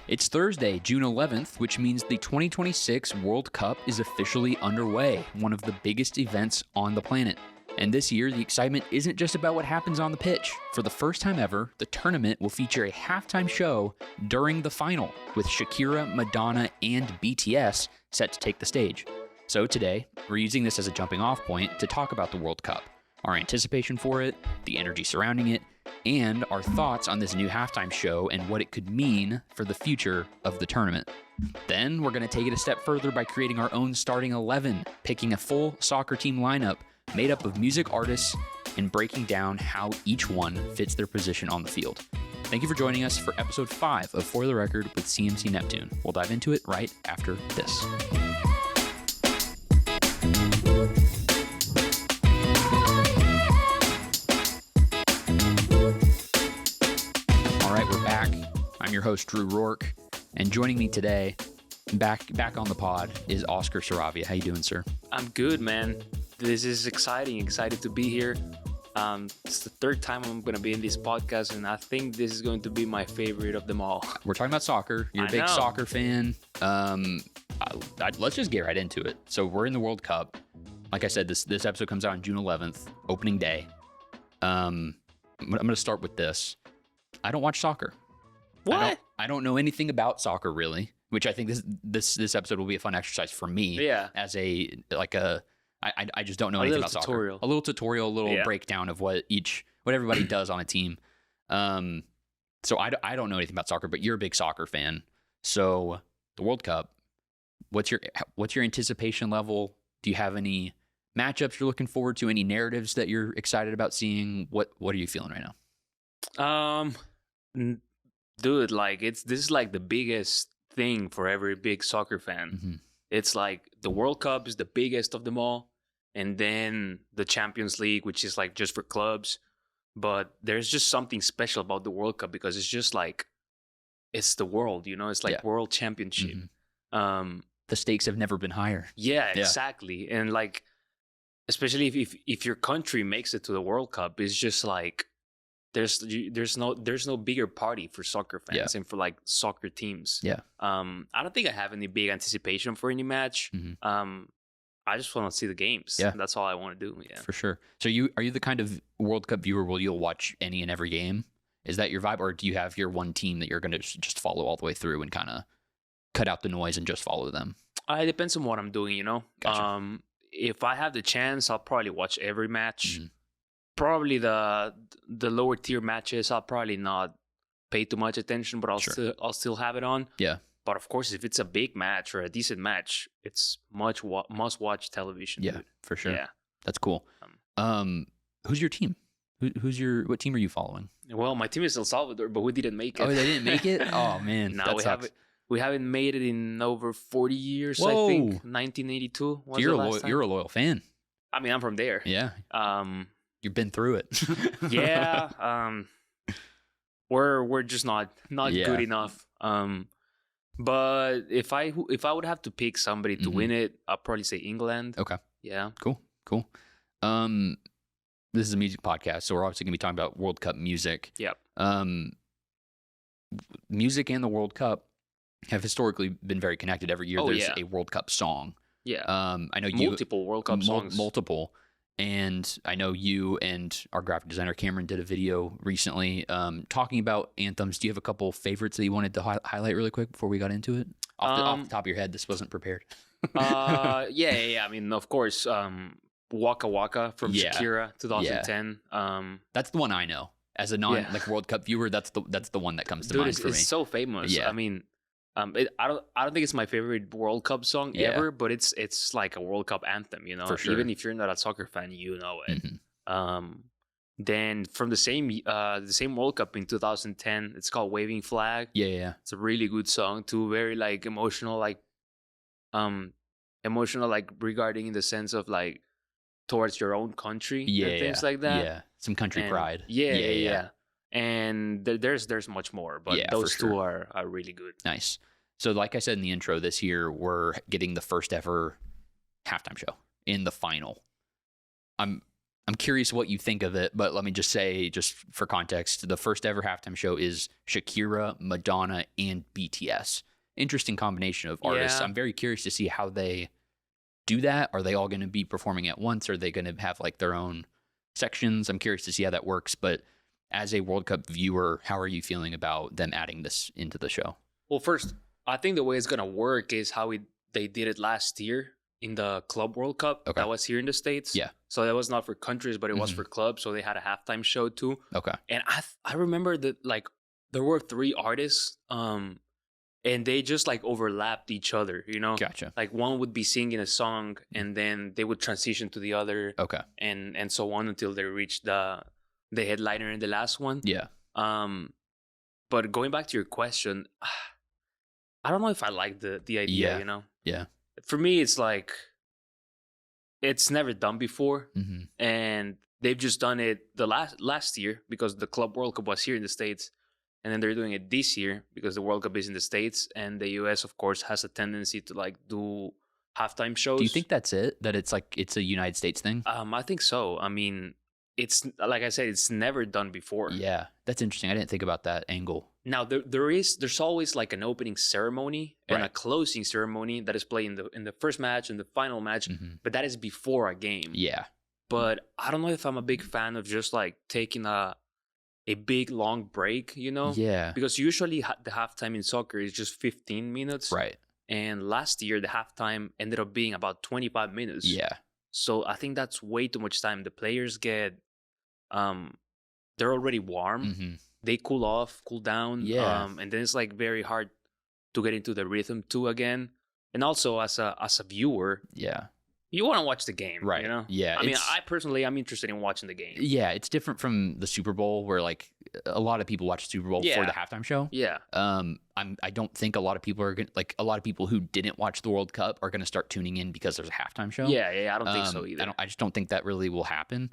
It's Thursday, June 11th, which means the 2026 World Cup is officially underway, one of the biggest events on the planet. And this year, the excitement isn't just about what happens on the pitch. For the first time ever, the tournament will feature a halftime show during the final, with Shakira, Madonna, and BTS set to take the stage. So today, we're using this as a jumping off point to talk about the World Cup, our anticipation for it, the energy surrounding it, and our thoughts on this new halftime show and what it could mean for the future of the tournament. Then we're going to take it a step further by creating our own starting 11, picking a full soccer team lineup made up of music artists and breaking down how each one fits their position on the field. Thank you for joining us for episode 5 of For the Record with CMC Neptune. We'll dive into it right after this. I'm your host, Drew Rourke, and joining me today, back on the pod, is Oscar Saravia. How you doing, sir? I'm good, man. This is exciting. Excited to be here. It's the third time I'm going to be in this podcast, and I think this is going to be my favorite of them all. We're talking about soccer. You're a big soccer fan. Let's just get right into it. So we're in the World Cup. Like I said, this episode comes out on June 11th, opening day. I'm going to start with this. I don't watch soccer. What? I don't know anything about soccer really, which I think this episode will be a fun exercise for me. Yeah. As I just don't know anything about soccer. A little tutorial, a little breakdown of what everybody does on a team. So I don't know anything about soccer, but you're a big soccer fan. So the World Cup, what's your anticipation level? Do you have any matchups you're looking forward to? Any narratives that you're excited about seeing? What are you feeling right now? Dude, this is like the biggest thing for every big soccer fan. Mm-hmm. It's like the World Cup is the biggest of them all, and then the Champions League, which is like just for clubs. But there's just something special about the World Cup because it's just like it's the world, it's like world championship. Mm-hmm. The stakes have never been higher. Yeah, exactly. And like, especially if your country makes it to the World Cup, it's just like there's no bigger party for soccer fans and for like soccer teams. Yeah. I don't think I have any big anticipation for any match. Mm-hmm. I just want to see the games. Yeah. That's all I want to do. Yeah. For sure. So are you the kind of World Cup viewer where you'll watch any and every game? Is that your vibe, or do you have your one team that you're going to just follow all the way through and kind of cut out the noise and just follow them? It depends on what I'm doing. Gotcha. If I have the chance, I'll probably watch every match. Mm-hmm. Probably the lower tier matches, I'll probably not pay too much attention, but I'll still have it on. Yeah. But of course, if it's a big match or a decent match, it's must watch television. Yeah, dude. for sure. Yeah, that's cool. Who's your team? What team are you following? Well, my team is El Salvador, but we didn't make it. Oh, they didn't make it? Oh man, no, we haven't made it in over 40 years. Whoa. I think 1982 was the last time. You're a loyal fan. I mean, I'm from there. Yeah. You've been through it. Yeah. We're just not good enough. But if I would have to pick somebody to win it, I'll probably say England. Okay. Yeah. Cool. This is a music podcast, so we're obviously gonna be talking about World Cup music. Yep. Music and the World Cup have historically been very connected. Every year there's a World Cup song. Yeah. I know multiple World Cup songs. Multiple. And I know you and our graphic designer Cameron did a video recently talking about anthems. Do you have a couple favorites that you wanted to highlight really quick before we got into it? Off the top of your head, this wasn't prepared. Yeah. I mean, of course, Waka Waka from Shakira, 2010. Yeah. That's the one I know. As a World Cup viewer, that's the one that comes to mind for me. It's so famous. Yeah. I mean, I don't think it's my favorite World Cup song ever, but it's like a World Cup anthem, For sure. Even if you're not a soccer fan, you know it. Mm-hmm. Then from the same World Cup in 2010, it's called Waving Flag. Yeah. It's a really good song too, very like emotional, regarding in the sense of like towards your own country and things like that. Yeah, some country pride. Yeah. And there's much more, but those two are really good. Nice. So like I said in the intro, this year we're getting the first ever halftime show in the final. I'm I'm curious what you think of it, but let me just say, just for context, the first ever halftime show is Shakira, Madonna, and BTS. Interesting combination of artists. Yeah. I'm very curious to see how they do that. Are they all going to be performing at once? Are they going to have like their own sections? I'm curious to see how that works. But as a World Cup viewer, how are you feeling about them adding this into the show? Well, first, I think the way it's gonna work is how they did it last year in the Club World Cup. Okay. That was here in the States. Yeah. So that was not for countries, but it was for clubs. So they had a halftime show too. Okay. And I remember that like there were 3 artists, and they just like overlapped each other. You know, Gotcha. like one would be singing a song, and then they would transition to the other. Okay. And so on until they reached the headliner in the last one. Yeah. But going back to your question, I don't know if I like the idea, Yeah. you know? Yeah. For me, it's like, it's never done before. Mm-hmm. And they've just done it the last year because the Club World Cup was here in the States. And then they're doing it this year because the World Cup is in the States. And the US, of course, has a tendency to like do halftime shows. Do you think that's it? That it's like, it's a United States thing? I think so. I mean, it's like I said, it's never done before. Yeah. That's interesting. I didn't think about that angle. Now there's always like an opening ceremony and Right. a closing ceremony that is played in the first match and the final match, but that is before a game. Yeah. But I don't know if I'm a big fan of just like taking a big long break, you know? Yeah. Because usually the halftime in soccer is just 15 minutes. Right. And last year the halftime ended up being about 25 minutes. Yeah. So I think that's way too much time. The players get they're already warm. Mm-hmm. They cool off, cool down. Yeah. And then it's like very hard to get into the rhythm too again. And also as a viewer, Yeah. you want to watch the game, Right. You know? Yeah. I mean, I personally, I'm interested in watching the game. Yeah, it's different from the Super Bowl where like a lot of people watch the Super Bowl for Yeah. the halftime show. Yeah. I don't think a lot of people are a lot of people who didn't watch the World Cup are gonna start tuning in because there's a halftime show. Yeah. I don't think so either. I just don't think that really will happen.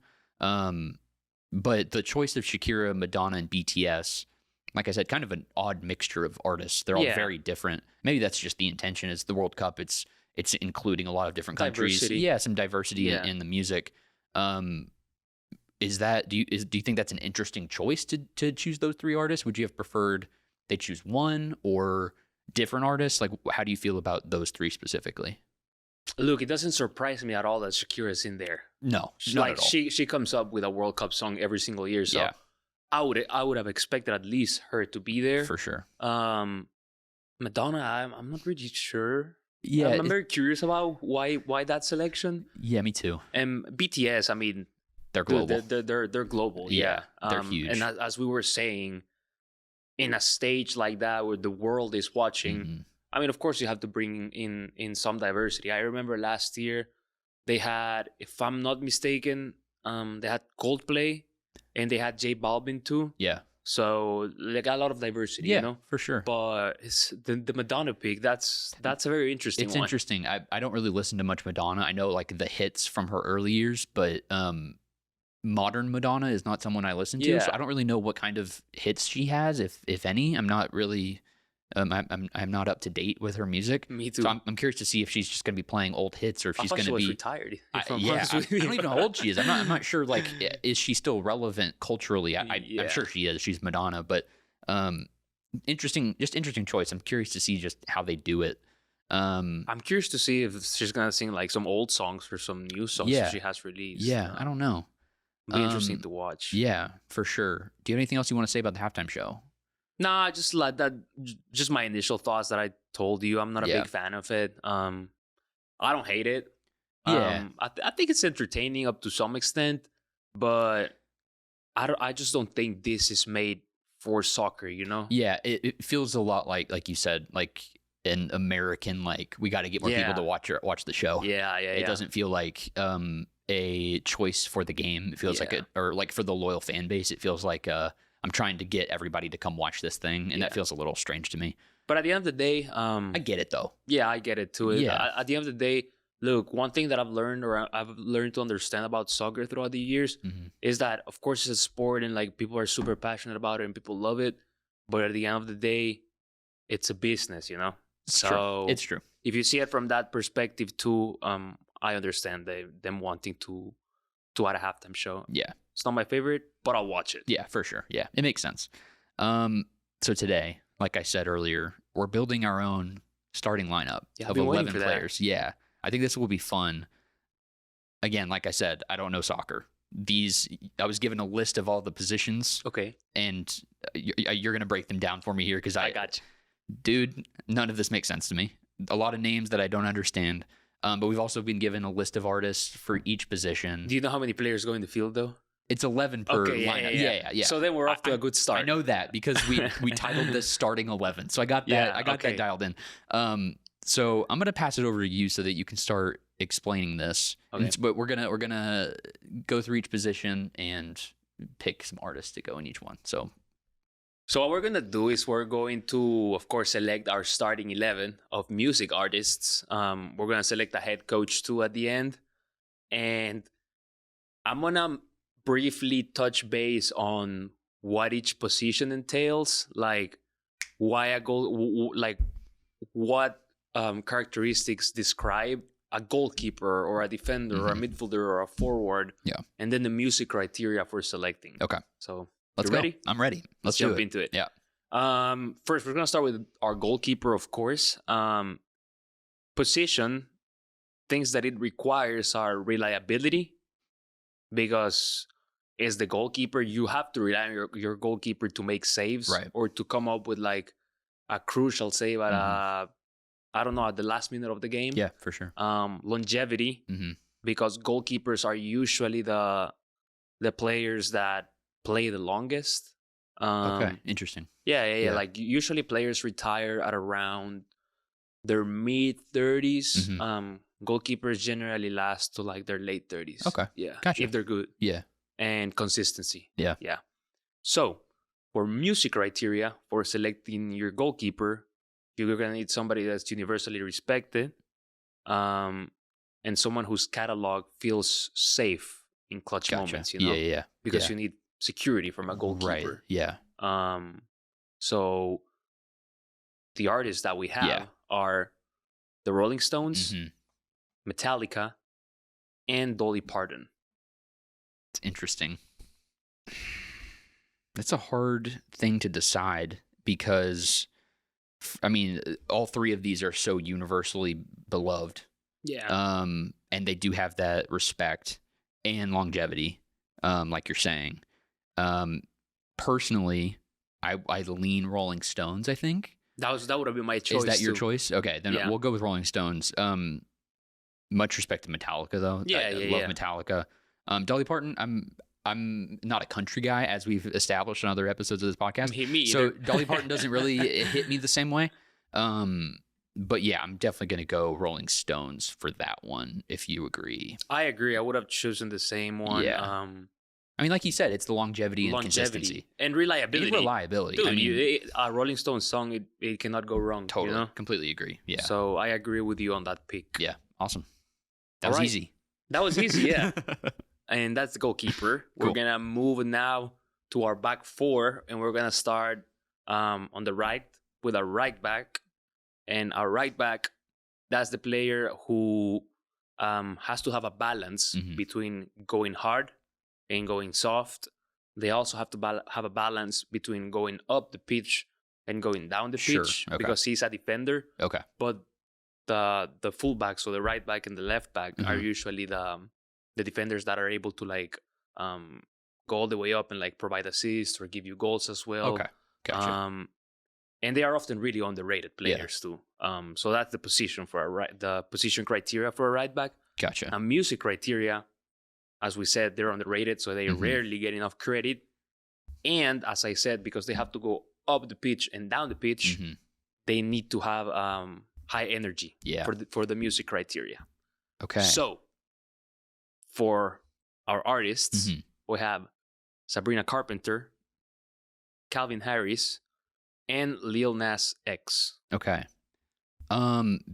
But the choice of Shakira, Madonna, and BTS, like I said, kind of an odd mixture of artists. They're all Yeah. very different. Maybe that's just the intention. Is the World Cup? It's including a lot of different countries. Diversity. Yeah, some diversity Yeah. in the music. Is that do you think that's an interesting choice to choose those 3 artists? Would you have preferred they choose one or different artists? Like, how do you feel about those 3 specifically? Look, it doesn't surprise me at all that Shakira's in there. No, not Like at all. she comes up with a World Cup song every single year. So Yeah. I would have expected at least her to be there. For sure. Madonna, I'm not really sure. Yeah, I'm very curious about why that selection. yeah, me too. And BTS, I mean, They're global. They're global. Yeah, Yeah, they're huge. And as we were saying, in a stage like that where the world is watching, Mhm. I mean, of course, you have to bring in some diversity. I remember last year they had, if I'm not mistaken, they had Coldplay and they had J Balvin too. Yeah, So they got a lot of diversity, yeah, you know. for sure. But it's the Madonna pick. That's a very interesting It's one. interesting. I don't really listen to much Madonna. I know like the hits from her early years, but modern Madonna is not someone I listen to. Yeah. So I don't really know what kind of hits she has, if any. I'm not really. I'm not up to date with her music. Me too. So I'm curious to see if she's just going to be playing old hits or if I she's thought going she to was be retired. I if I'm don't honest with you. even know how old she is. I'm not sure. Like, is she still relevant culturally? Yeah. I'm sure she is. She's Madonna, but interesting choice. I'm curious to see just how they do it. I'm curious to see if she's gonna sing like some old songs or some new songs Yeah. that she has released. Yeah, I don't know. It'll be interesting to watch. Yeah, for sure. Do you have anything else you want to say about the halftime show? Nah, just like that. Just my initial thoughts that I told you. I'm not a Yeah. big fan of it. I don't hate it. Yeah. I think it's entertaining up to some extent, but I just don't think this is made for soccer. You know? Yeah, it feels a lot like you said, like an American, like we got to get more people to watch the show. Yeah. It doesn't feel like a choice for the game. It feels like or like for the loyal fan base. It feels like I'm trying to get everybody to come watch this thing, and that feels a little strange to me. But at the end of the day, I get it though. Yeah, I get it too. Yeah. At the end of the day, look, one thing that I've learned to understand about soccer throughout the years is that, of course, it's a sport and like people are super passionate about it and people love it. But at the end of the day, it's a business, you know? It's true. If you see it from that perspective too, I understand them wanting to 2 at a halftime show. Yeah. It's not my favorite, but I'll watch it. Yeah, for sure. Yeah, it makes sense. So today, like I said earlier, we're building our own starting lineup of 11 players. Yeah, I think this will be fun. Again, like I said, I don't know soccer. I was given a list of all the positions. Okay. And you're going to break them down for me here because I got you. Dude, none of this makes sense to me. A lot of names that I don't understand. But we've also been given a list of artists for each position. Do you know how many players go in the field, though? It's 11 per lineup. Yeah. So then we're off to a good start. I know that because we titled this Starting 11. So I got that. I got that dialed in. So I'm gonna pass it over to you so that you can start explaining this. Okay. But we're gonna go through each position and pick some artists to go in each one. So what we're gonna do is we're going to, of course, select our starting 11 of music artists. We're gonna select a head coach too at the end, and I'm gonna briefly touch base on what each position entails, like why a goal, like what characteristics describe a goalkeeper or a defender or a midfielder or a forward. Yeah. And then the music criteria for selecting. Okay. So let's go. ready? I'm ready. Let's jump into it. Yeah. First, we're gonna start with our goalkeeper, of course. Position, things that it requires are reliability, because as the goalkeeper, you have to rely on your goalkeeper to make saves, right, or to come up with like a crucial save at I don't know, at the last minute of the game. Yeah, for sure. Longevity, because goalkeepers are usually the players that play the longest. Okay, interesting. Yeah. Like usually players retire at around their mid-30s. Goalkeepers generally last to like their late 30s. Okay. Yeah. Gotcha. If they're good. Yeah. And consistency. Yeah. Yeah. So for music criteria for selecting your goalkeeper, you're going to need somebody that's universally respected, and someone whose catalog feels safe in clutch moments, you know? Yeah. Because you need security from a goalkeeper. Right. Yeah. So the artists that we have are the Rolling Stones, Metallica, and Dolly Parton. It's interesting. It's a hard thing to decide because, I mean, all three of these are so universally beloved. Yeah. And they do have that respect and longevity, like you're saying. Personally, I lean Rolling Stones, I think. That would have been my choice. Is that your choice? Okay, then we'll go with Rolling Stones. Much respect to Metallica, though. I love Metallica. Dolly Parton, I'm not a country guy, as we've established in other episodes of this podcast. Me so Dolly Parton doesn't really hit me the same way. But yeah, I'm definitely going to go Rolling Stones for that one, if you agree. I agree. I would have chosen the same one. Yeah. I mean, like you said, it's the longevity and consistency. And reliability. Dude, I mean, a Rolling Stones song, it cannot go wrong. Totally. You know? Completely agree. Yeah. So I agree with you on that pick. Yeah. Awesome. That was easy. That was easy, yeah. And that's the goalkeeper. Cool. We're going to move now to our back four, and we're going to start on the right with our right back. And our right back, that's the player who has to have a balance between going hard and going soft. They also have to have a balance between going up the pitch and going down the pitch, because he's a defender. Okay. But the fullback, so the right back and the left back, are usually the defenders that are able to like go all the way up and like provide assists or give you goals as well. Okay. Gotcha. And they are often really underrated players too. So that's the position for the position criteria for a right back. Gotcha. And music criteria, as we said, they're underrated, so they rarely get enough credit. And as I said, because they have to go up the pitch and down the pitch, they need to have high energy for the music criteria. Okay. So for our artists, we have Sabrina Carpenter, Calvin Harris, and Lil Nas X. Okay.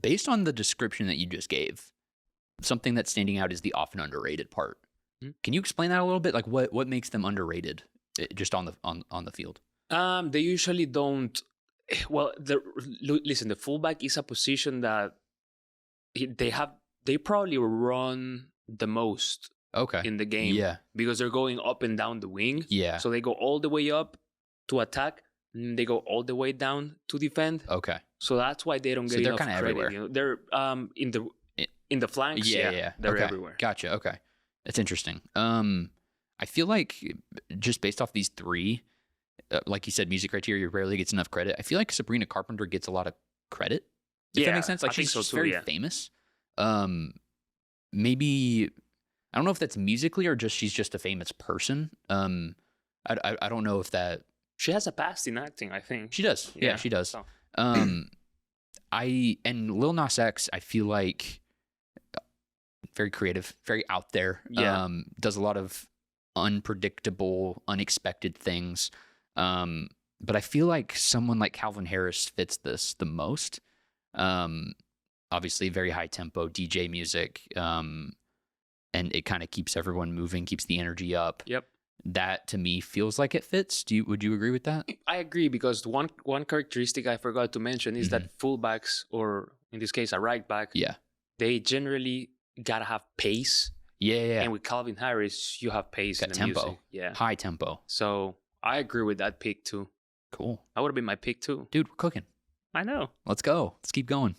Based on the description that you just gave, something that's standing out is the often underrated part. Can you explain that a little bit? Like what makes them underrated just on the field? They usually don't. Well, listen, the fullback is a position that they probably run the most in the game. Yeah. Because they're going up and down the wing. Yeah. So they go all the way up to attack, and they go all the way down to defend. Okay. So that's why they don't get enough kinda credit. everywhere. You know? They're in the flanks. Yeah. They're Okay. everywhere. Gotcha. Okay. That's interesting. I feel like just based off these three, like you said, music criteria rarely gets enough credit. I feel like Sabrina Carpenter gets a lot of credit. If that makes sense. Like, she's just very famous. Maybe, I don't know if that's musically or just she's just a famous person. I don't know if that. She has a past in acting, I think. She does. Yeah, she does. So. And Lil Nas X, I feel like very creative, very out there. Yeah. Does a lot of unpredictable, unexpected things. But I feel like someone like Calvin Harris fits this the most. Obviously very high tempo DJ music. And it kind of keeps everyone moving, keeps the energy up. Yep. That to me feels like it fits. Would you agree with that? I agree, because one characteristic I forgot to mention is that fullbacks, or in this case a right back, they generally gotta have pace. Yeah. And with Calvin Harris, you have pace in the tempo. music. Yeah. High tempo. So I agree with that pick too. Cool. That would have been my pick too. Dude, we're cooking. I know. Let's go. Let's keep going.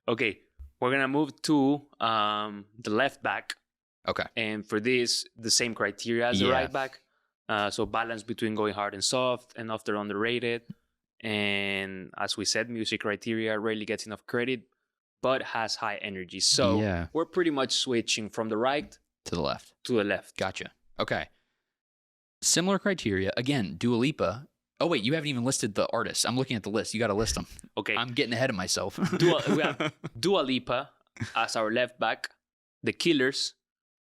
Okay. We're gonna move to the left back. Okay. And for this, the same criteria as the right back. So balance between going hard and soft, and often underrated. And as we said, music criteria rarely gets enough credit, but has high energy. So we're pretty much switching from the right to the left. Gotcha. Okay. Similar criteria. Again, Dua Lipa. Oh, wait, you haven't even listed the artists. I'm looking at the list. You got to list them. Okay. I'm getting ahead of myself. We have Dua Lipa as our left back, The Killers,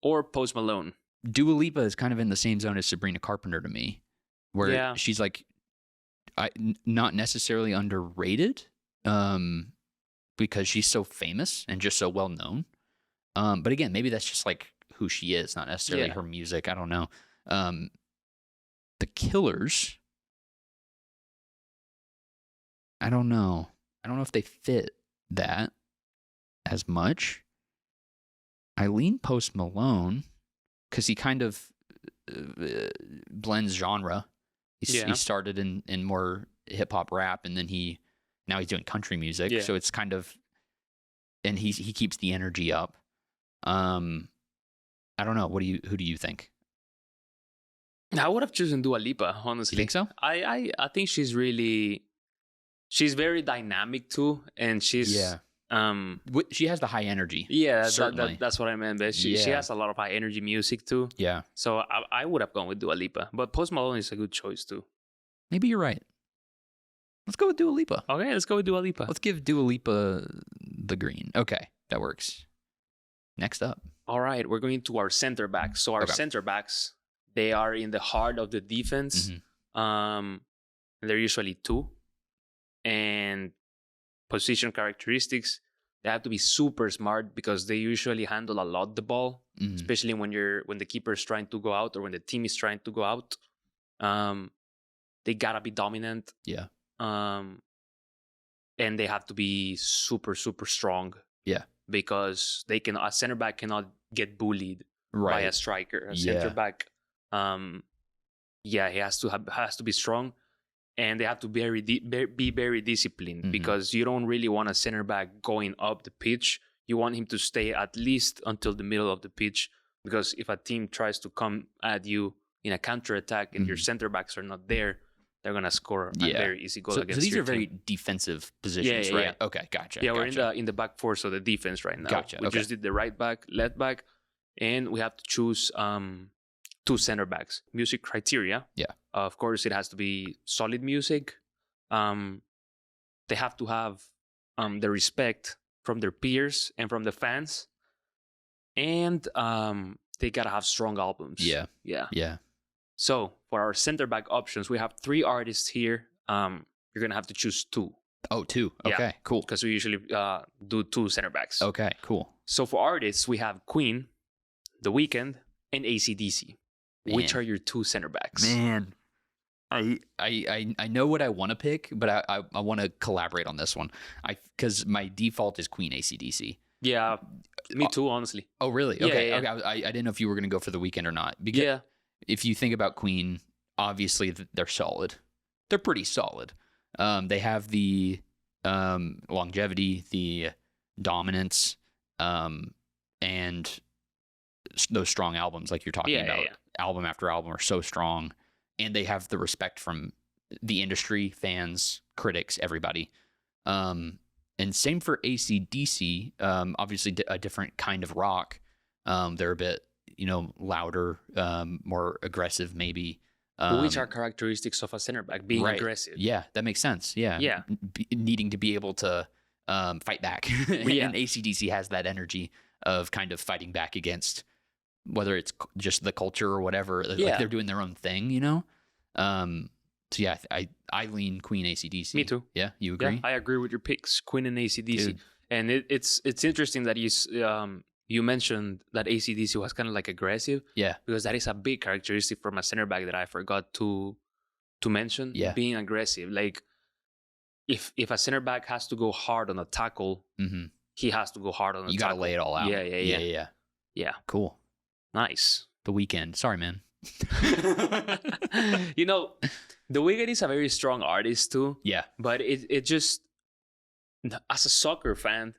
or Post Malone. Dua Lipa is kind of in the same zone as Sabrina Carpenter to me, where she's like, not necessarily underrated, because she's so famous and just so well known. But again, maybe that's just like who she is, not necessarily her music. I don't know. The Killers, I don't know. I don't know if they fit that as much. I lean Post Malone because he kind of blends genre. He started in more hip hop rap, and then now he's doing country music. Yeah. So it's kind of, and he keeps the energy up. I don't know. Who do you think? I would have chosen Dua Lipa, honestly. You think so? I think she's very dynamic too, and she's she has the high energy. Yeah, that's what I meant. But she has a lot of high energy music too. Yeah. So I would have gone with Dua Lipa, but Post Malone is a good choice too. Maybe you're right. Let's go with Dua Lipa. Okay, let's go with Dua Lipa. Let's give Dua Lipa the green. Okay, that works. Next up. All right, we're going to our center backs. So our center backs, they are in the heart of the defense. Mm-hmm. They're usually two. And position characteristics, they have to be super smart because they usually handle a lot the ball, especially when the keeper is trying to go out or when the team is trying to go out. They gotta be dominant. Yeah. And they have to be super, super strong. Yeah. Because a center back cannot get bullied by a striker. A center back, he has to be strong. And they have to be very disciplined because you don't really want a center back going up the pitch. You want him to stay at least until the middle of the pitch, because if a team tries to come at you in a counterattack and your center backs are not there, they're going to score a very easy goal against So these your are very team. Defensive positions, right? Yeah. Okay, gotcha. Yeah, we're in the back four, so the defense right now. Gotcha. We just did the right back, left back, and we have to choose two center backs. Music criteria. Yeah. Of course, it has to be solid music. They have to have the respect from their peers and from the fans. And they got to have strong albums. Yeah. So for our center back options, we have 3 artists here. You're going to have to choose 2. Oh, 2. Okay, cool. Because we usually do 2 center backs. Okay, cool. So for artists, we have Queen, The Weeknd, and AC/DC. Man. Which are your 2 center backs? Man, I know what I want to pick, but I want to collaborate on this one. Because my default is Queen AC/DC. Yeah, me too, honestly. Oh, really? Yeah, Okay. yeah, Okay. I didn't know if you were going to go for the Weeknd or not. Because Yeah. if you think about Queen, obviously they're solid. They're pretty solid. They have the longevity, the dominance, and those strong albums like you're talking about. Yeah. Album after album are so strong, and they have the respect from the industry, fans, critics, everybody. And same for AC/DC. Obviously, a different kind of rock. They're a bit, louder, more aggressive, maybe. Which are characteristics of a center back, being right. aggressive. Yeah, that makes sense. Yeah. Yeah. Needing to be able to fight back. Yeah. And AC/DC has that energy of kind of fighting back against whether it's just the culture or whatever. Yeah. Like they're doing their own thing, So yeah, I lean Queen AC/DC. Me too. Yeah, you agree? Yeah, I agree with your picks, Queen and AC/DC. Dude. And it's interesting that you mentioned that AC/DC was kind of like aggressive. Yeah. Because that is a big characteristic from a center back that I forgot to mention. Yeah. Being aggressive. Like if a center back has to go hard on a tackle, Mm-hmm. he has to go hard on a You tackle. got to lay it all out. Yeah. Yeah. Cool. Nice. The Weeknd. Sorry, man. The Weeknd is a very strong artist too. Yeah. But it just, as a soccer fan,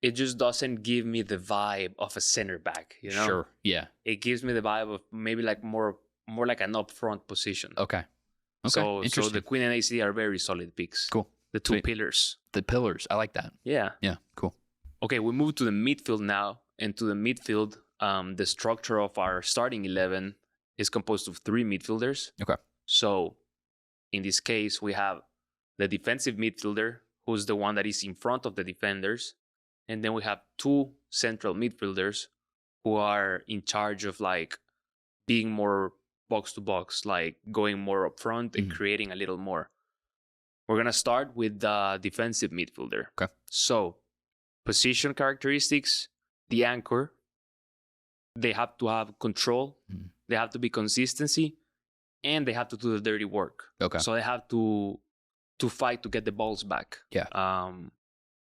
it just doesn't give me the vibe of a center back, Sure. Yeah. It gives me the vibe of maybe like more like an upfront position. Okay. So Interesting. the Queen and AC are very solid picks. Cool. The two Sweet. pillars. The pillars. I like that. Yeah. Yeah. Cool. Okay, we move to the midfield now. And to the midfield, the structure of our starting 11 is composed of 3 midfielders. Okay. So in this case, we have the defensive midfielder, who's the one that is in front of the defenders. And then we have 2 central midfielders who are in charge of like being more box to box, like going more up front and creating a little more. We're going to start with the defensive midfielder. Okay. So position characteristics, the anchor, they have to have control, they have to be consistency, and they have to do the dirty work. Okay. So they have to fight to get the balls back. Yeah.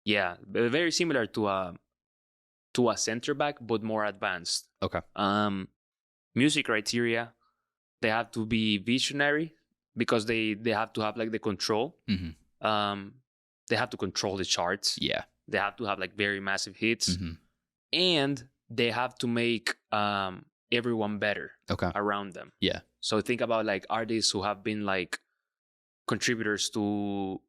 Yeah, very similar to a center back, but more advanced. Okay. Music criteria, they have to be visionary because they have to have like the control. Mm-hmm. They have to control the charts. Yeah. They have to have like very massive hits. Mm-hmm. And they have to make everyone better around them. Yeah. So think about like artists who have been like contributors to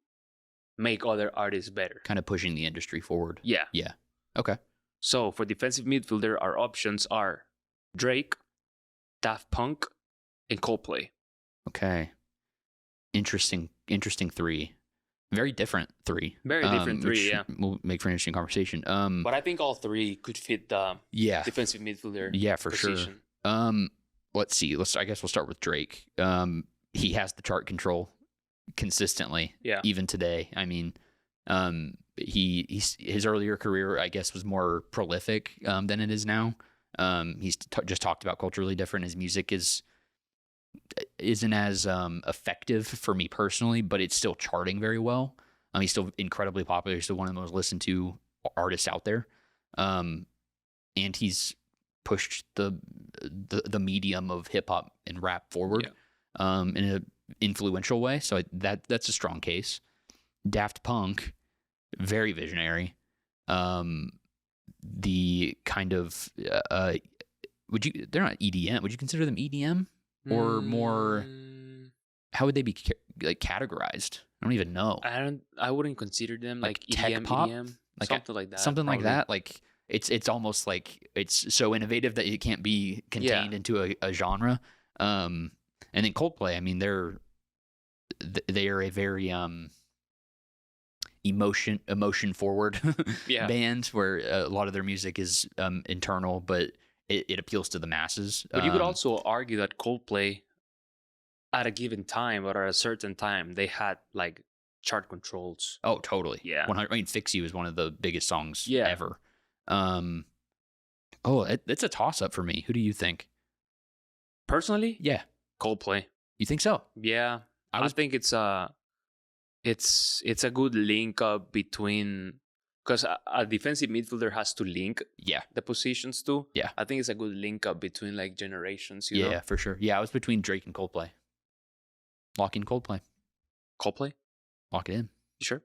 make other artists better. Kind of pushing the industry forward. Yeah. Yeah. Okay. So for defensive midfielder, our options are Drake, Daft Punk, and Coldplay. Okay. Interesting 3. Very different 3. Very different 3, which yeah. Will make for an interesting conversation. But I think all 3 could fit the defensive midfielder. Yeah, for position. sure. Let's see. I guess we'll start with Drake. He has the chart control consistently. Yeah. Even today. I mean, his earlier career, I guess, was more prolific than it is now. He's just talked about culturally different. His music isn't as effective for me personally, but it's still charting very well. He's still incredibly popular. He's still one of the most listened to artists out there. And he's pushed the medium of hip hop and rap forward in an influential way. So that's a strong case. Daft Punk, very visionary. The kind of they're not EDM. Would you consider them EDM or more? How would they be categorized? I don't even know. I wouldn't consider them like tech EDM, pop? EDM, Like something like that. Something probably. like that. Like it's almost like it's so innovative that it can't be contained into a genre. And then Coldplay, I mean, they are a very emotion forward band where a lot of their music is internal, but it appeals to the masses. But you could also argue that Coldplay, at a given time or at a certain time, they had like chart controls. Oh, totally. Yeah. 100. I mean, "Fix You" is one of the biggest songs Yeah. ever. It's a toss up for me. Who do you think? Personally, Yeah, Coldplay. you think so? Yeah, I think it's a good link up between because a defensive midfielder has to link Yeah. the positions too. Yeah. I think it's a good link up between like generations. You know? Yeah, for sure. Yeah, I was between Drake and Coldplay. Lock in Coldplay. Coldplay. Lock it in. You sure?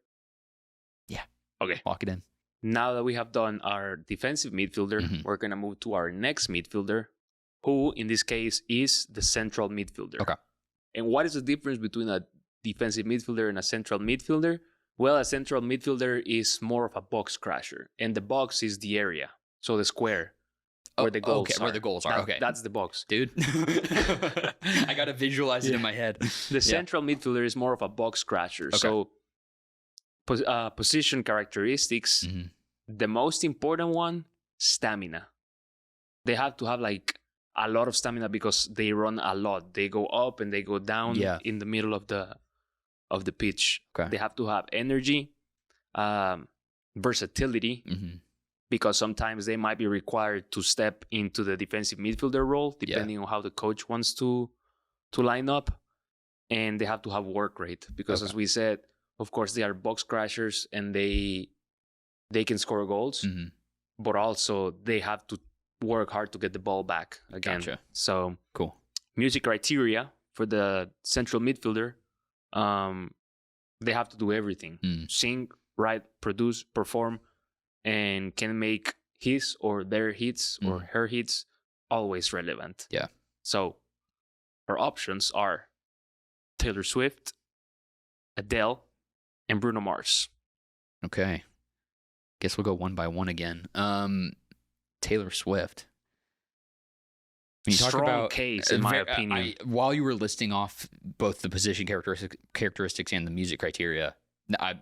Yeah. Okay. Lock it in. Now that we have done our defensive midfielder, Mhm. we're gonna move to our next midfielder, who in this case is the central midfielder. Okay. And what is the difference between a defensive midfielder and a central midfielder? Well, a central midfielder is more of a box crasher, and the box is the area, so the square where the goals are. Where the goals are. Okay. That's the box. Dude. I got to visualize it in my head. The central midfielder is more of a box crasher. Okay. So position characteristics, Mhm. the most important one, stamina. They have to have like a lot of stamina because they run a lot. They go up and they go down in the middle of the pitch. Okay. They have to have energy, versatility, Mhm. because sometimes they might be required to step into the defensive midfielder role depending on how the coach wants to line up. And they have to have work rate because, as we said, of course, they are box crashers and they can score goals, Mhm. but also they have to work hard to get the ball back again. Gotcha. So Cool. music criteria for the central midfielder, they have to do everything. Sing, write, produce, perform, and can make his or their hits or her hits always relevant. Yeah. So our options are Taylor Swift, Adele, and Bruno Mars. Okay. Guess we'll go one by one again. Taylor Swift. When you talk Strong about case, in my opinion. While you were listing off both the position characteristics and the music criteria, I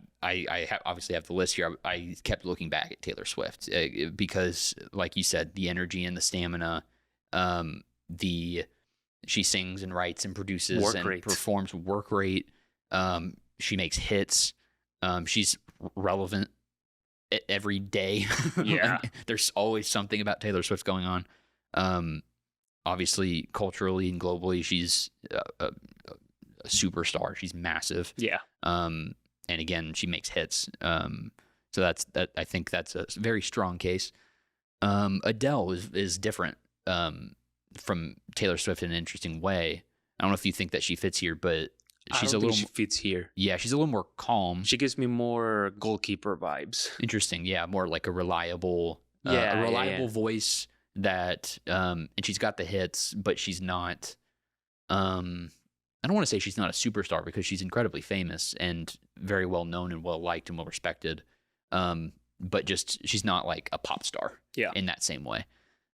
obviously have the list here. I kept looking back at Taylor Swift because, like you said, the energy and the stamina, she sings and writes and produces performs, work rate. She makes hits. She's relevant every day. Yeah. There's always something about Taylor Swift going on. Obviously, culturally and globally, she's a superstar. She's massive. Yeah. And again, she makes hits. So I think that's a very strong case. Adele is different from Taylor Swift in an interesting way. I don't know if you think that she fits here, but she fits here. Yeah, she's a little more calm. She gives me more goalkeeper vibes. Interesting. Yeah, more like a reliable voice that and she's got the hits, but she's not I don't want to say she's not a superstar because she's incredibly famous and very well known and well liked and well respected. But just she's not like a pop star in that same way.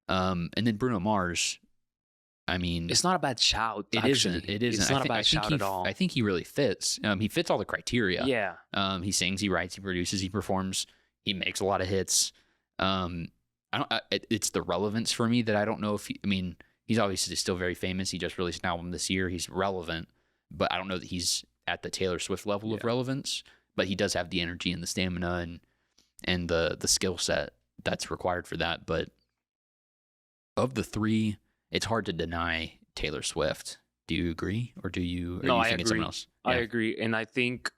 And then Bruno Mars, I mean, it's not a bad shout. It isn't. It's not a bad shout at all. I think he really fits. He fits all the criteria. Yeah. He sings, he writes, he produces, he performs, he makes a lot of hits. It's the relevance for me that I don't know if he's obviously still very famous. He just released an album this year. He's relevant, but I don't know that he's at the Taylor Swift level of relevance. But he does have the energy and the stamina and the skill set that's required for that. But of the three, it's hard to deny Taylor Swift. Do you agree, or do you? No, you I think agree. It's someone else? I agree, and I think,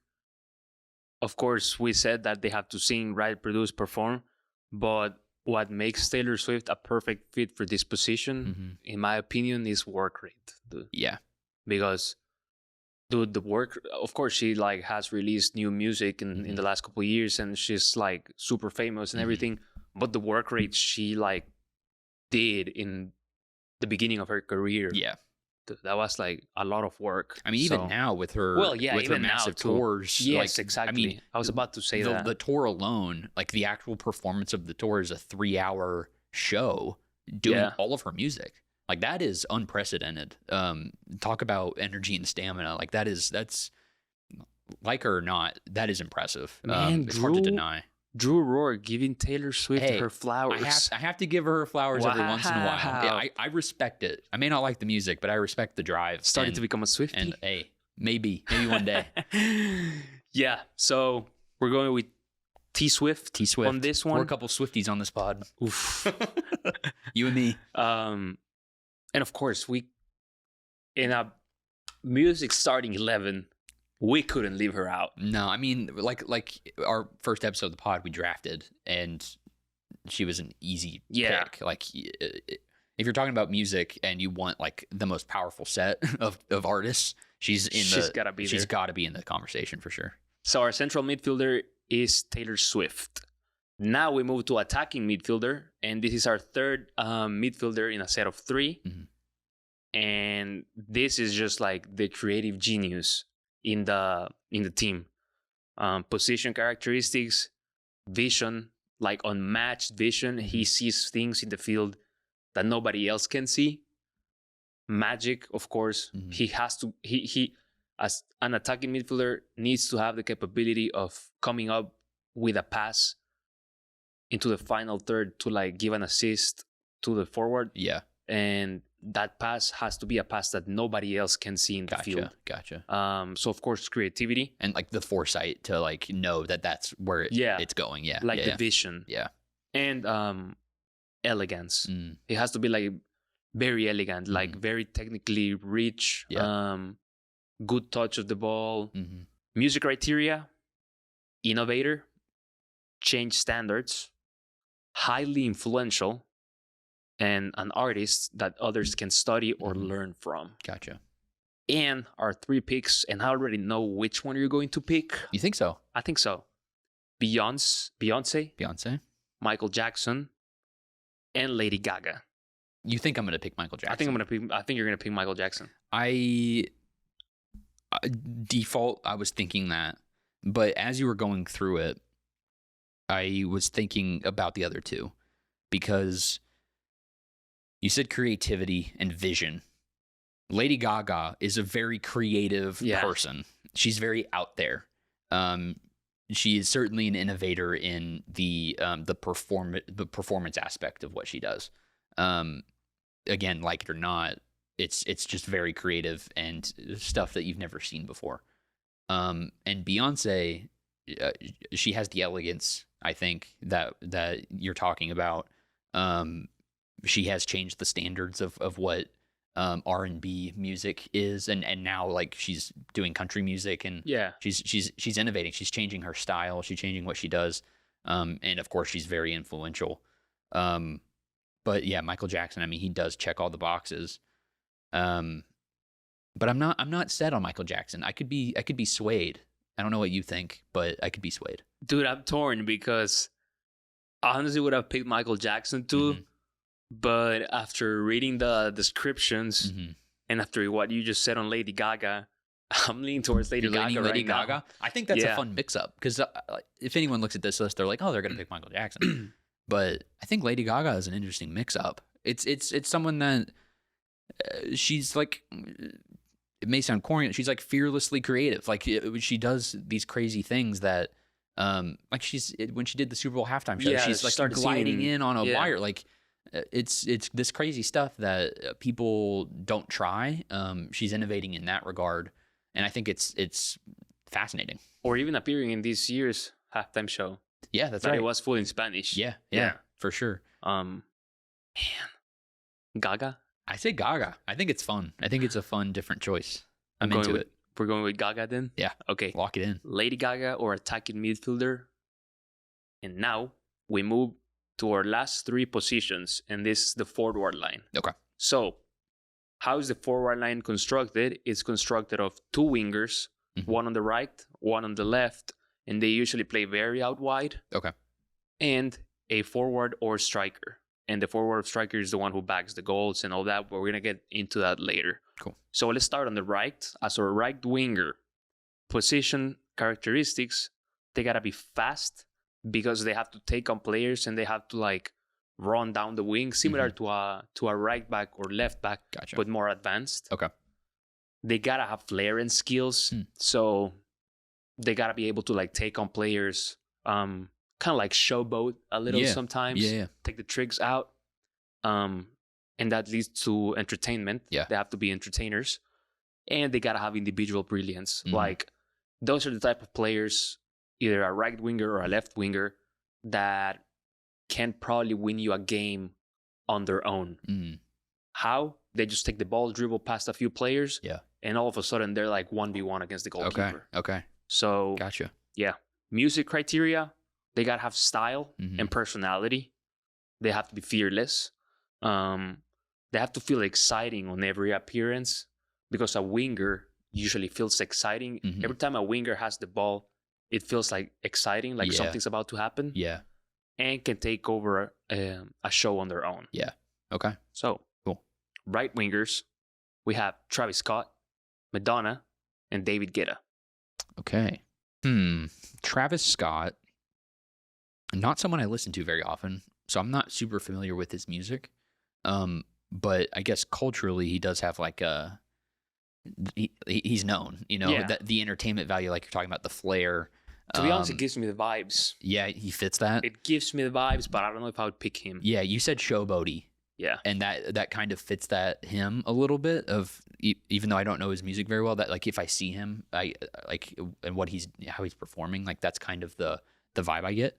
of course, we said that they have to sing, write, produce, perform, but what makes Taylor Swift a perfect fit for this position, in my opinion, is work rate. Yeah. Because, dude, the work, of course, she like has released new music in the last couple of years, and she's like super famous and everything. But the work rate she like did in the beginning of her career, that was like a lot of work. I mean, even now with her, with her massive tours. Yes, exactly. I was about to say that. The tour alone, like the actual performance of the tour is a 3-hour show doing all of her music. Like that is unprecedented. Talk about energy and stamina. Like that's like her or not, that is impressive. Man, it's hard to deny. Drew Rourke giving Taylor Swift her flowers. I have to give her flowers every once in a while. Yeah, I respect it. I may not like the music, but I respect the drive. Starting to become a Swiftie. And hey, maybe one day. Yeah. So we're going with T Swift on this one. We're a couple Swifties on this pod. Oof. You and me. And of course, we in a music starting 11. we couldn't leave her out. No, I mean, like our first episode of the pod, we drafted, and she was an easy pick. Like, if you're talking about music and you want like the most powerful set of artists, she's gotta be in the conversation for sure. So our central midfielder is Taylor Swift. Now we move to attacking midfielder, and this is our third midfielder in a set of 3. Mm-hmm. And this is just like the creative genius in the team. Position characteristics, vision, like unmatched vision. Mm-hmm. He sees things in the field that nobody else can see. Magic, of course. Mm-hmm. He has to. He as an attacking midfielder needs to have the capability of coming up with a pass into the final third to like give an assist to the forward. Yeah. And that pass has to be a pass that nobody else can see in the field. Gotcha. So of course creativity and like the foresight to like know that that's where it's going. Yeah. Like the vision. Yeah. And elegance. It has to be like very elegant, like very technically rich. Yeah. Good touch of the ball. Mm-hmm. Music criteria, innovator, change standards, highly influential, and an artist that others can study or learn from. Gotcha. And our 3 picks, and I already know which one you're going to pick. You think so? I think so. Beyonce, Michael Jackson, and Lady Gaga. You think I'm going to pick Michael Jackson? I think you're going to pick Michael Jackson. Default, I was thinking that, but as you were going through it, I was thinking about the other 2 because you said creativity and vision. Lady Gaga is a very creative person. She's very out there. She is certainly an innovator in the performance aspect of what she does. Again, like it or not, it's just very creative and stuff that you've never seen before. And Beyonce, she has the elegance, I think, that you're talking about. She has changed the standards of what R&B music is, and now like she's doing country music, and she's innovating. She's changing her style. She's changing what she does, and of course she's very influential. But yeah, Michael Jackson. I mean, he does check all the boxes. But I'm not set on Michael Jackson. I could be swayed. I don't know what you think, but I could be swayed. Dude, I'm torn because I honestly would have picked Michael Jackson too. Mm-hmm. But after reading the descriptions and after what you just said on Lady Gaga, I'm leaning towards Lady Gaga right now. I think that's a fun mix-up because if anyone looks at this list, they're like, oh, they're going to pick Michael Jackson. But I think Lady Gaga is an interesting mix-up. It's someone that she's like, it may sound corny, she's like fearlessly creative. Like she does these crazy things that, like when she did the Super Bowl halftime show, she's like gliding in on a wire. Like it's this crazy stuff that people don't try. She's innovating in that regard, and I think it's fascinating. Or even appearing in this year's halftime show. Yeah, that's right. It was full in Spanish. Yeah, for sure. Man, Gaga. I say Gaga. I think it's fun. I think it's a fun, different choice. I'm into it. We're going with Gaga then? Yeah. Okay. Lock it in. Lady Gaga or attacking midfielder. And now we move to our last 3 positions, and this is the forward line. Okay. So, how is the forward line constructed? It's constructed of 2 wingers, one on the right, one on the left, and they usually play very out wide. Okay. And a forward or striker. And the forward striker is the one who backs the goals and all that, but we're going to get into that later. Cool. So let's start on the right. As a right winger, position characteristics, they got to be fast because they have to take on players and they have to like run down the wing, similar to a right back or left back, but more advanced. Okay. They got to have flair and skills. So they got to be able to like take on players, kind of like showboat a little sometimes. Yeah. Take the tricks out. And that leads to entertainment. Yeah. They have to be entertainers. And they got to have individual brilliance. Like, those are the type of players, either a right winger or a left winger, that can probably win you a game on their own. How? They just take the ball, dribble past a few players, and all of a sudden they're like 1v1 against the goalkeeper. Okay. So Gotcha. yeah, music criteria, they gotta have style and personality. They have to be fearless. They have to feel exciting on every appearance, because a winger usually feels exciting. Every time a winger has the ball, it feels like exciting, like something's about to happen. Yeah. And can take over a show on their own. Yeah. Okay. So, cool. Right wingers, we have Travis Scott, Madonna, and David Guetta. Okay. Travis Scott, not someone I listen to very often, so I'm not super familiar with his music. But I guess culturally he does have like he's known, that the entertainment value, like you're talking about, the flair. To be honest, it gives me the vibes. Yeah, he fits that. It gives me the vibes, but I don't know if I would pick him. Yeah, you said showboaty. Yeah. And that kind of fits him a little bit, of even though I don't know his music very well, that like if I see him, I like, and how he's performing, like that's kind of the vibe I get.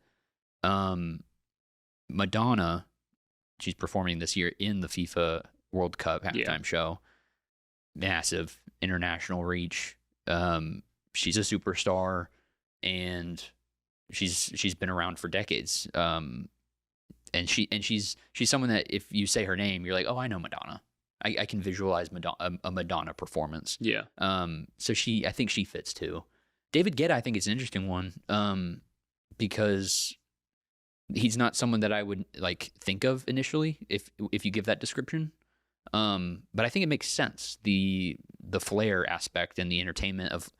Madonna, she's performing this year in the FIFA World Cup halftime show. Massive international reach. She's a superstar, and she's been around for decades. And she's someone that if you say her name, you're like, oh, I know Madonna. I can visualize a Madonna performance. Yeah. So I think she fits too. David Guetta, I think it's an interesting one. Because he's not someone that I would like think of initially if you give that description. But I think it makes sense. The flair aspect and the entertainment of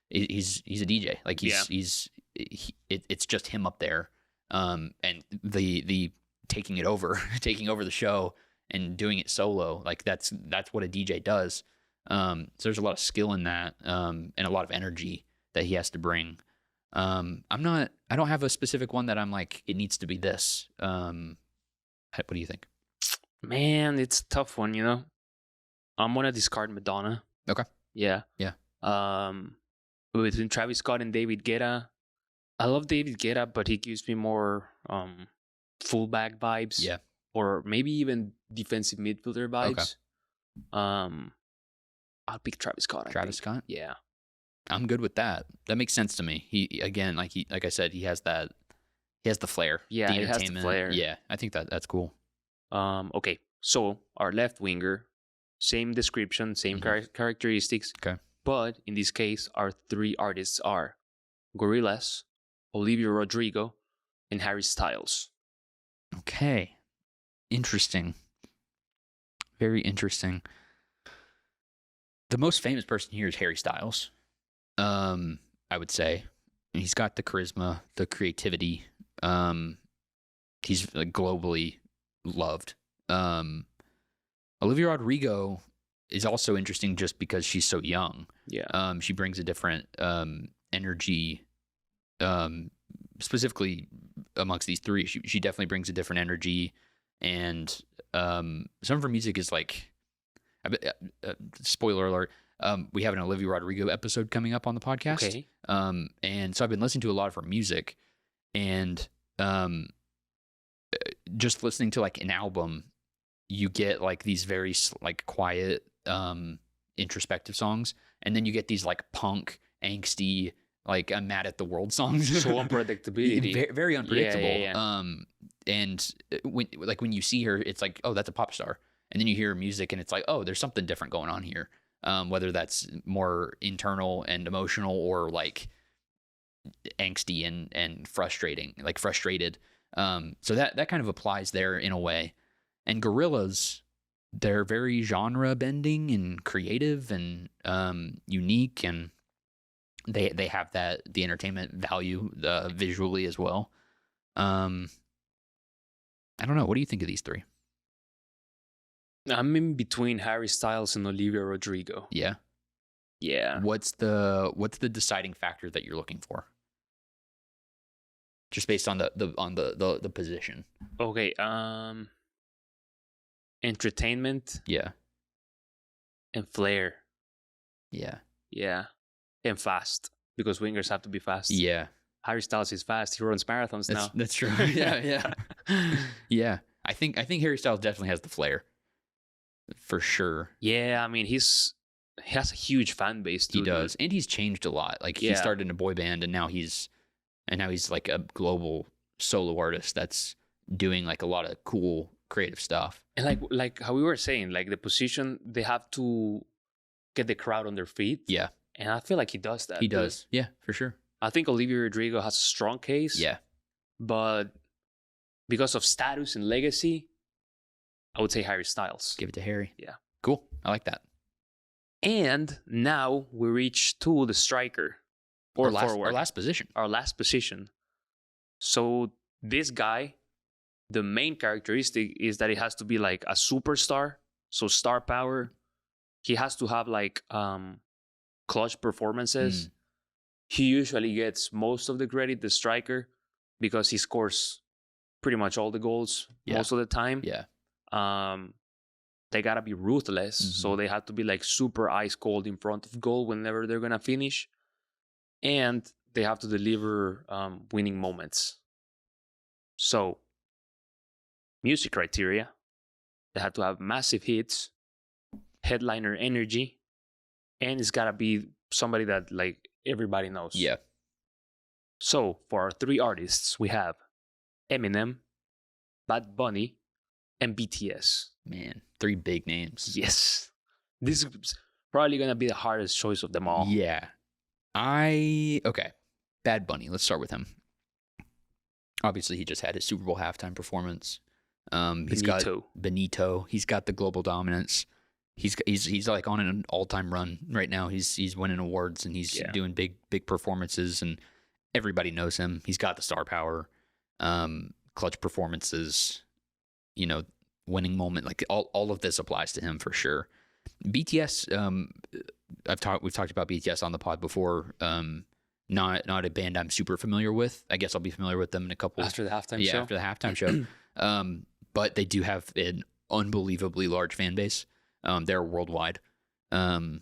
he's a DJ. Like it's just him up there. And the taking over the show and doing it solo, like that's what a DJ does. So there's a lot of skill in that, and a lot of energy that he has to bring. I don't have a specific one that I'm like, it needs to be this. What do you think? Man, it's a tough one, I'm gonna discard Madonna. Okay. Yeah. Yeah. Between Travis Scott and David Guetta, I love David Guetta, but he gives me more fullback vibes. Yeah. Or maybe even defensive midfielder vibes. Okay. I'll pick Travis Scott. Travis Scott? Yeah. I'm good with that. That makes sense to me. He again, like I said, he has the flair. Yeah, the entertainment. He has the flair. Yeah, I think that's cool. Okay. So our left winger, same description, same characteristics. Okay. But in this case, our three artists are Gorillaz, Olivia Rodrigo, and Harry Styles. Okay. Interesting. Very interesting. The most famous person here is Harry Styles. I would say he's got the charisma, the creativity. He's like globally loved. Olivia Rodrigo is also interesting just because she's so young. Yeah. She brings a different energy. Specifically amongst these three, she definitely brings a different energy, and some of her music is like. Spoiler alert. We have an Olivia Rodrigo episode coming up on the podcast. Okay. And so I've been listening to a lot of her music, and just listening to like an album, you get like these very like quiet, introspective songs, and then you get these like punk, angsty, like I'm mad at the world songs. So unpredictability. Very, very unpredictable. Yeah. And when you see her, it's like, oh, that's a pop star. And then you hear her music and it's like, oh, there's something different going on here. Whether that's more internal and emotional or like angsty and frustrated. So that kind of applies there in a way. And Gorillaz, they're very genre bending and creative and unique, and they have the entertainment value visually as well. I don't know. What do you think of these three? I'm in between Harry Styles and Olivia Rodrigo. Yeah. Yeah. What's the deciding factor that you're looking for? Just based on the position. Okay. Entertainment. Yeah. And flair. Yeah. Yeah. And fast, because wingers have to be fast. Yeah. Harry Styles is fast. He runs marathons now. That's true. Yeah. Yeah. I think Harry Styles definitely has the flair. For sure. Yeah, I mean, he's he has a huge fan base too. He does, and he's changed a lot. Like he started in a boy band, and now he's like a global solo artist that's doing like a lot of cool creative stuff. And like how we were saying, like the position, they have to get the crowd on their feet. Yeah, and I feel like he does that. He does. Yeah, for sure. I think Olivia Rodrigo has a strong case. Yeah, but because of status and legacy, I would say Harry Styles. Give it to Harry. Yeah. Cool. I like that. And now we reach to the striker. Or forward. Our last position. Our last position. So this guy, the main characteristic is that he has to be like a superstar. So star power. He has to have like clutch performances. He usually gets most of the credit, the striker, because he scores pretty much all the goals most of the time. Yeah. They gotta be ruthless, so they have to be like super ice cold in front of goal whenever they're gonna finish, and they have to deliver winning moments. So, music criteria: they have to have massive hits, headliner energy, and it's gotta be somebody that like everybody knows. Yeah. So for our 3 artists, we have Eminem, Bad Bunny, and BTS. Man, 3 big names. Yes. This is probably going to be the hardest choice of them all. Yeah. Okay. Bad Bunny. Let's start with him. Obviously, he just had his Super Bowl halftime performance. He's got Benito. He's got the global dominance. He's like on an all-time run right now. He's winning awards and he's doing big performances, and everybody knows him. He's got the star power, clutch performances, winning moment. Like all of this applies to him for sure. BTS, we've talked about BTS on the pod before. Not a band I'm super familiar with. I guess I'll be familiar with them in a couple after the halftime show. Yeah, after the halftime show. But they do have an unbelievably large fan base. They're worldwide, and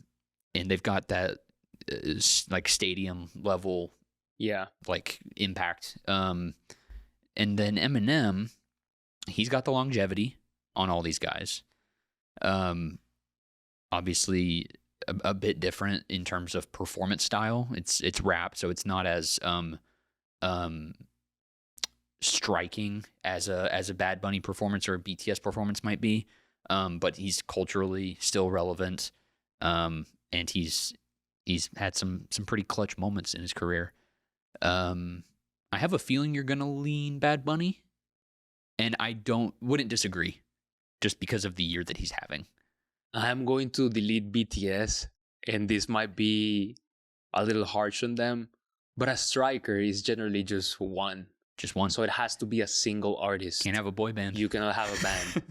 they've got that like stadium level, like impact. And then Eminem, he's got the longevity on all these guys. Obviously a bit different in terms of performance style. It's rap, so it's not as striking as a Bad Bunny performance or a BTS performance might be. But he's culturally still relevant, and he's had some pretty clutch moments in his career. I have a feeling you're gonna lean Bad Bunny, and I wouldn't disagree, just because of the year that he's having. I'm going to delete BTS, and this might be a little harsh on them, but a striker is generally just one. Just one. So it has to be a single artist. Can't have a boy band. You cannot have a band.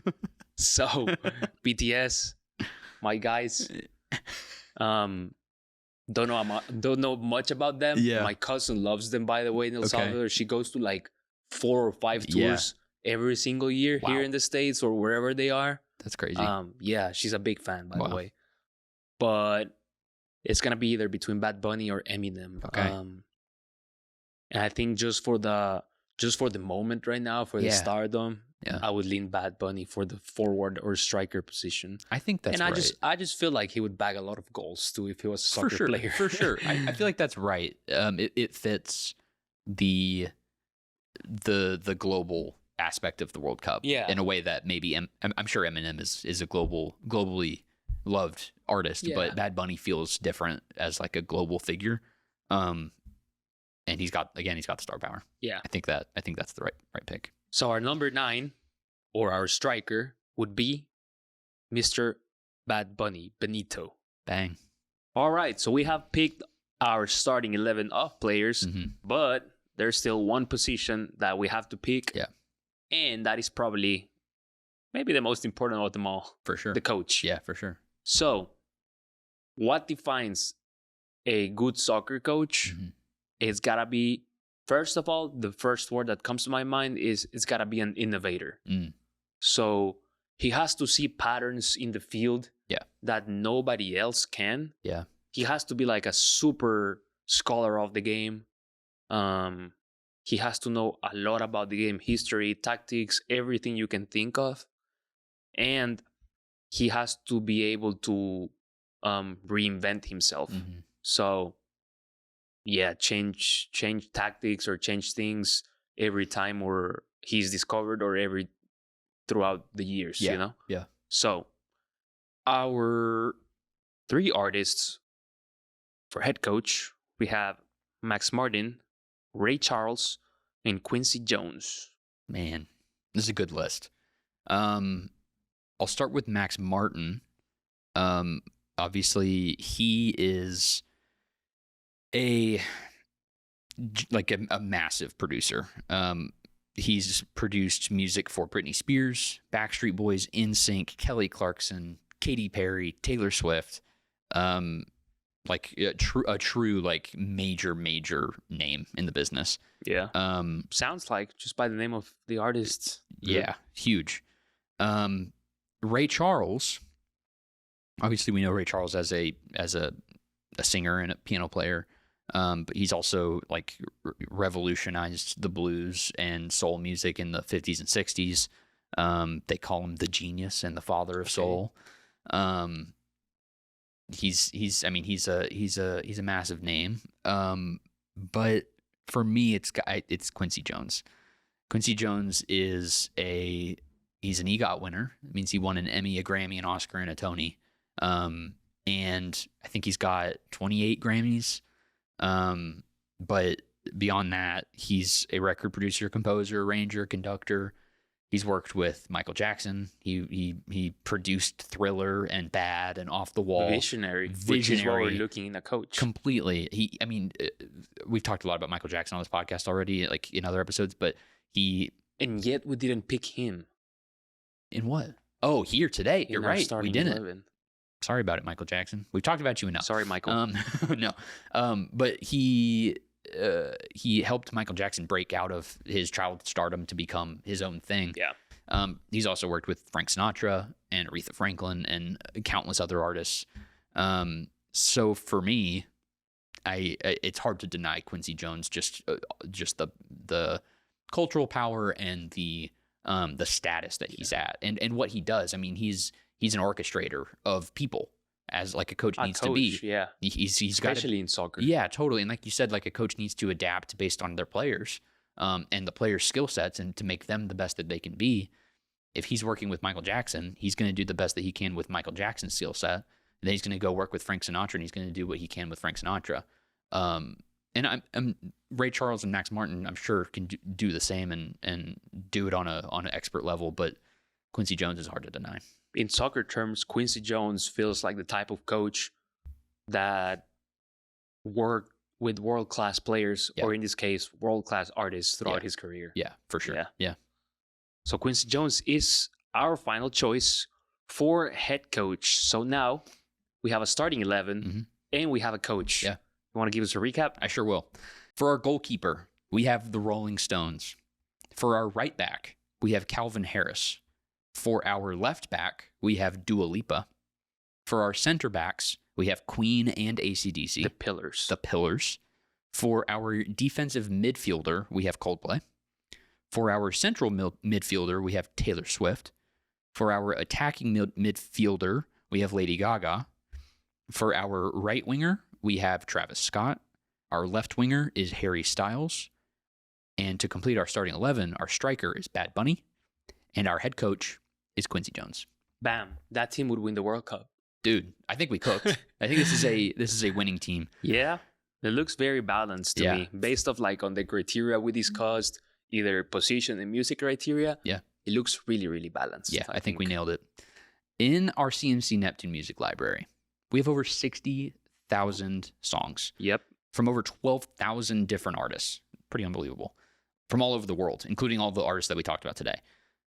So BTS, my guys, don't know much about them. Yeah. My cousin loves them, by the way, in El Salvador. She goes to like 4 or 5 tours every single year here in the States or wherever they are. That's crazy. Yeah, she's a big fan, by the way. But it's gonna be either between Bad Bunny or Eminem. Okay. And I think just for the moment right now, for the stardom, I would lean Bad Bunny for the forward or striker position. I think that's right. And I just feel like he would bag a lot of goals too if he was a soccer player. For sure. I feel like that's right. It fits the global aspect of the World Cup in a way that maybe I'm sure Eminem is a globally loved artist, but Bad Bunny feels different as like a global figure. And he's got the star power. Yeah. I think that's the right pick. So our number 9 or our striker would be Mr. Bad Bunny, Benito. Bang. All right, so we have picked our starting 11 of players, but there's still one position that we have to pick. Yeah. And that is probably maybe the most important of them all. For sure. The coach. Yeah, for sure. So, what defines a good soccer coach? It's got to be, first of all, the first word that comes to my mind is it's got to be an innovator. So, he has to see patterns in the field that nobody else can. Yeah. He has to be like a super scholar of the game. He has to know a lot about the game history, tactics, everything you can think of. And he has to be able to reinvent himself. Mhm. So yeah, change tactics or change things every time or he's discovered or every throughout the years, Yeah. you know? Yeah. So our 3 artists for head coach, we have Max Martin, Ray Charles, and Quincy Jones. Man, this is a good list. I'll start with Max Martin. Obviously, he is a massive producer. He's produced music for Britney Spears, Backstreet Boys, NSYNC, Kelly Clarkson, Katy Perry, Taylor Swift. A true like major name in the business. Yeah. Sounds like just by the name of the artists. Yeah, huge. Ray Charles. Obviously, we know Ray Charles as a singer and a piano player. But he's also like revolutionized the blues and soul music in the 50s and 60s. They call him the genius and the father of soul. He's a massive name. But for me, it's Quincy Jones. Quincy Jones he's an EGOT winner. It means he won an Emmy, a Grammy, an Oscar, and a Tony. And I think he's got 28 Grammys. But beyond that, he's a record producer, composer, arranger, conductor. He's worked with Michael Jackson. He produced Thriller and Bad and Off the Wall. Visionary. Which is what we're looking in a coach. Completely. We've talked a lot about Michael Jackson on this podcast already, like in other episodes, but and yet we didn't pick him. In what? Oh, here today. You're right. We didn't. 11. Sorry about it, Michael Jackson. We've talked about you enough. Sorry, Michael. No. But he helped Michael Jackson break out of his child stardom to become his own thing. Yeah. He's also worked with Frank Sinatra and Aretha Franklin and countless other artists. So for me, it's hard to deny Quincy Jones just the cultural power and the status that he's at and what he does. I mean, he's an orchestrator of people, as like a coach needs to be. Yeah. He's especially in soccer. Yeah, totally. And like you said, like a coach needs to adapt based on their players and the players' skill sets and to make them the best that they can be. If he's working with Michael Jackson, he's going to do the best that he can with Michael Jackson's skill set. And then he's going to go work with Frank Sinatra and he's going to do what he can with Frank Sinatra. And I'm Ray Charles and Max Martin, I'm sure can do the same and do it on an expert level, but Quincy Jones is hard to deny. In soccer terms, Quincy Jones feels like the type of coach that worked with world-class players, or in this case, world-class artists throughout his career. Yeah, for sure. Yeah. So Quincy Jones is our final choice for head coach. So now we have a starting 11 and we have a coach. Yeah. You want to give us a recap? I sure will. For our goalkeeper, we have the Rolling Stones. For our right back, we have Calvin Harris. For our left back, we have Dua Lipa. For our center backs, we have Queen and AC/DC. The Pillars. For our defensive midfielder, we have Coldplay. For our central midfielder, we have Taylor Swift. For our attacking midfielder, we have Lady Gaga. For our right winger, we have Travis Scott. Our left winger is Harry Styles. And to complete our starting 11, our striker is Bad Bunny. And our head coach is Quincy Jones. Bam. That team would win the World Cup. Dude, I think we cooked. I think this is a winning team. Yeah. It looks very balanced to me. Based off like on the criteria we discussed, either position and music criteria. Yeah. It looks really, really balanced. Yeah, I think we nailed it. In our CMC Neptune music library, we have over 60,000 songs. Yep. From over 12,000 different artists. Pretty unbelievable. From all over the world, including all the artists that we talked about today.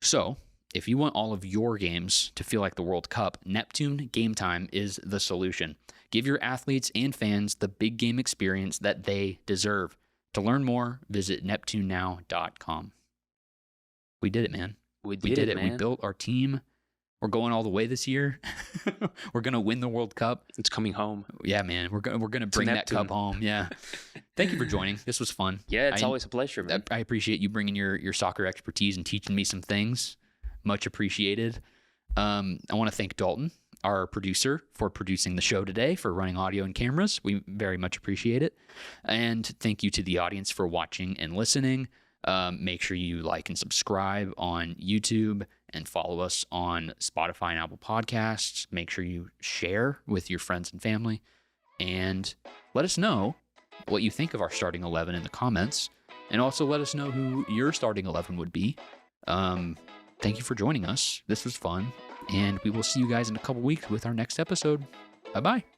So, if you want all of your games to feel like the World Cup, Neptune GameTime is the solution. Give your athletes and fans the big game experience that they deserve. To learn more, visit neptunenow.com. We did it, man. We did it, man. We built our team. We're going all the way this year. We're going to win the World Cup. It's coming home. Yeah, man. We're going to bring that cup home. Yeah. Thank you for joining. This was fun. Yeah, it's always a pleasure, man. I appreciate you bringing your soccer expertise and teaching me some things. Much appreciated. I want to thank Dalton, our producer, for producing the show today, for running audio and cameras. We very much appreciate it. And thank you to the audience for watching and listening. Make sure you like and subscribe on YouTube and follow us on Spotify and Apple Podcasts. Make sure you share with your friends and family. And let us know what you think of our starting 11 in the comments. And also let us know who your starting 11 would be. Thank you for joining us. This was fun. And we will see you guys in a couple weeks with our next episode. Bye-bye.